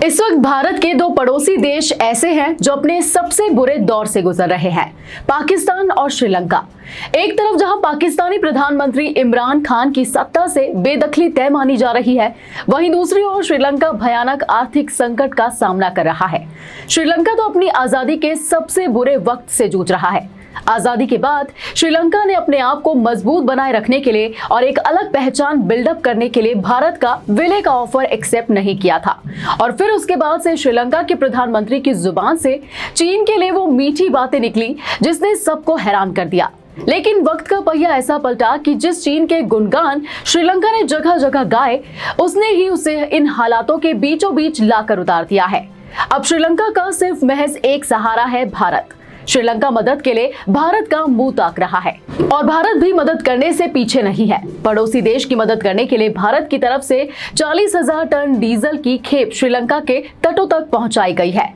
इस वक्त भारत के दो पड़ोसी देश ऐसे हैं जो अपने सबसे बुरे दौर से गुजर रहे हैं, पाकिस्तान और श्रीलंका। एक तरफ जहां पाकिस्तानी प्रधानमंत्री इमरान खान की सत्ता से बेदखली तय मानी जा रही है, वहीं दूसरी ओर श्रीलंका भयानक आर्थिक संकट का सामना कर रहा है। श्रीलंका तो अपनी आजादी के सबसे बुरे वक्त से जूझ रहा है। आजादी के बाद श्रीलंका ने अपने आप को मजबूत बनाए रखने के लिए और एक अलग पहचान बिल्डअप करने के लिए भारत का विलय का ऑफर एक्सेप्ट नहीं किया था, और फिर उसके बाद से श्रीलंका के प्रधानमंत्री की जुबान से चीन के लिए वो मीठी बातें निकली जिसने सबको हैरान कर दिया। लेकिन वक्त का पहिया ऐसा पलटा कि जिस चीन के गुणगान श्रीलंका ने जगह जगह गाए, उसने ही उसे इन हालातों के बीचों बीच लाकर उतार दिया है। अब श्रीलंका का सिर्फ महज एक सहारा है, भारत। श्रीलंका मदद के लिए भारत का मुंह ताक रहा है और भारत भी मदद करने से पीछे नहीं है। पड़ोसी देश की मदद करने के लिए भारत की तरफ से 40,000 टन डीजल की खेप श्रीलंका के तटों तक पहुंचाई गई है।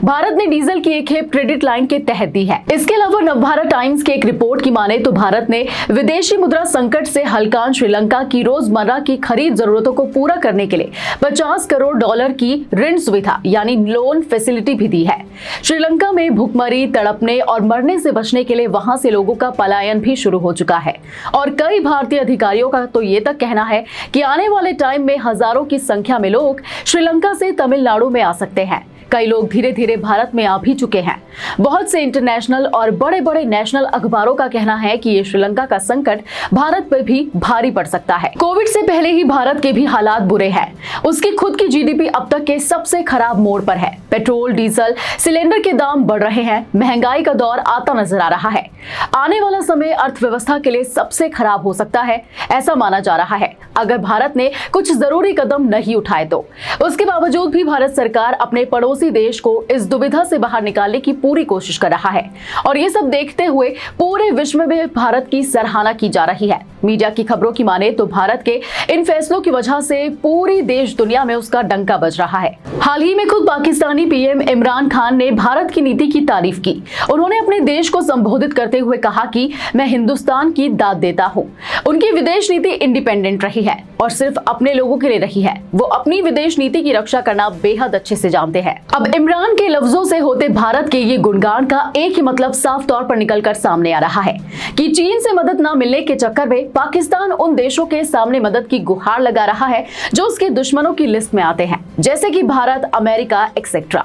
भारत ने डीजल की एक खेप क्रेडिट लाइन के तहत दी है। इसके अलावा नवभारत टाइम्स की एक रिपोर्ट की माने तो भारत ने विदेशी मुद्रा संकट से हलकान श्रीलंका की रोजमर्रा की खरीद जरूरतों को पूरा करने के लिए 50 करोड़ डॉलर की ऋण सुविधा यानी लोन फैसिलिटी भी दी है। श्रीलंका में भूखमरी, तड़पने और मरने से बचने के लिए वहां से लोगों का पलायन भी शुरू हो चुका है, और कई भारतीय अधिकारियों का तो ये तक कहना है कि आने वाले टाइम में हजारों की संख्या में लोग श्रीलंका से तमिलनाडु में आ सकते हैं। कई लोग धीरे धीरे भारत में आ भी चुके हैं। बहुत से इंटरनेशनल और बड़े बड़े नेशनल अखबारों का कहना है कि ये श्रीलंका का संकट भारत पर भी भारी पड़ सकता है। कोविड से पहले ही भारत के भी हालात बुरे हैं। उसकी खुद की जीडीपी अब तक के सबसे खराब मोड़ पर है। पेट्रोल, डीजल, सिलेंडर के दाम बढ़ रहे हैं। महंगाई का दौर आता नजर आ रहा है। आने वाला समय अर्थव्यवस्था के लिए सबसे खराब हो सकता है, ऐसा माना जा रहा है, अगर भारत ने कुछ जरूरी कदम नहीं उठाए तो। उसके बावजूद भी भारत सरकार अपने पड़ोसी देश को इस दुविधा से बाहर निकालने की पूरी कोशिश कर रहा है, और ये सब देखते हुए पूरे विश्व में भारत की सराहना की जा रही है। मीडिया की खबरों की माने तो भारत के इन फैसलों की वजह से पूरी देश दुनिया में उसका डंका बज रहा है। हाल ही में खुद पाकिस्तानी पीएम इमरान खान ने भारत की नीति की तारीफ की। उन्होंने अपने देश को संबोधित करते हुए कहा कि मैं हिंदुस्तान की दाद देता हूँ। उनकी विदेश नीति इंडिपेंडेंट रही है और सिर्फ अपने लोगों के लिए रही है। वो अपनी विदेश नीति की रक्षा करना बेहद अच्छे से जानते हैं। अब इमरान के लफ्जों से होते भारत के ये गुणगान का एक ही मतलब साफ तौर पर निकलकर सामने आ रहा है कि चीन से मदद न मिलने के चक्कर में पाकिस्तान उन देशों के सामने मदद की गुहार लगा रहा है जो उसके दुश्मनों की लिस्ट में आते हैं, जैसे कि भारत, अमेरिका एक्सेट्रा।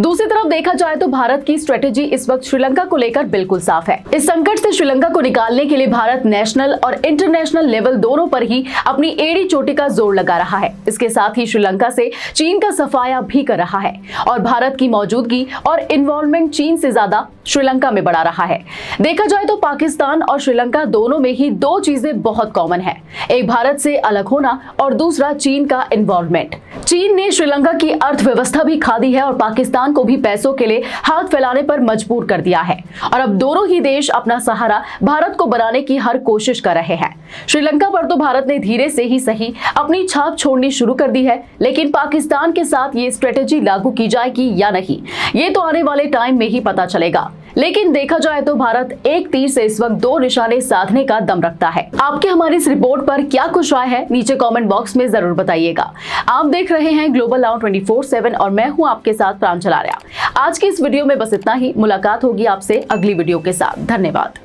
दूसरी तरफ देखा जाए तो भारत की स्ट्रेटेजी इस वक्त श्रीलंका को लेकर बिल्कुल साफ है। इस संकट से श्रीलंका को निकालने के लिए भारत नेशनल और इंटरनेशनल लेवल दोनों पर ही अपनी एड़ी चोटी का जोर लगा रहा है। इसके साथ ही श्रीलंका से चीन का सफाया भी कर रहा है, और भारत की मौजूदगी और इन्वॉल्वमेंट चीन से ज्यादा श्रीलंका में बढ़ा रहा है। देखा जाए तो पाकिस्तान और श्रीलंका दोनों में ही दो चीजें बहुत कॉमन है, एक भारत से अलग होना और दूसरा चीन का इन्वॉल्वमेंट। चीन ने श्रीलंका की अर्थव्यवस्था भी खा दी है और पाकिस्तान को भी पैसों के लिए हाथ फैलाने पर मजबूर कर दिया है, और अब दोनों ही देश अपना सहारा भारत को बनाने की हर कोशिश कर रहे हैं। श्रीलंका पर तो भारत ने धीरे से ही सही अपनी छाप छोड़नी शुरू कर दी है, लेकिन पाकिस्तान के साथ ये स्ट्रेटेजी लागू की जाएगी या नहीं, ये तो आने वाले टाइम में ही पता चलेगा। लेकिन देखा जाए तो भारत एक तीर से इस वक्त दो निशाने साधने का दम रखता है। आपके हमारी इस रिपोर्ट पर क्या कुछ राय है, नीचे कमेंट बॉक्स में जरूर बताइएगा। आप देख रहे हैं ग्लोबल नाउ 24/7 और मैं हूं आपके साथ प्रांजल आर्या। आज की इस वीडियो में बस इतना ही। मुलाकात होगी आपसे अगली वीडियो के साथ। धन्यवाद।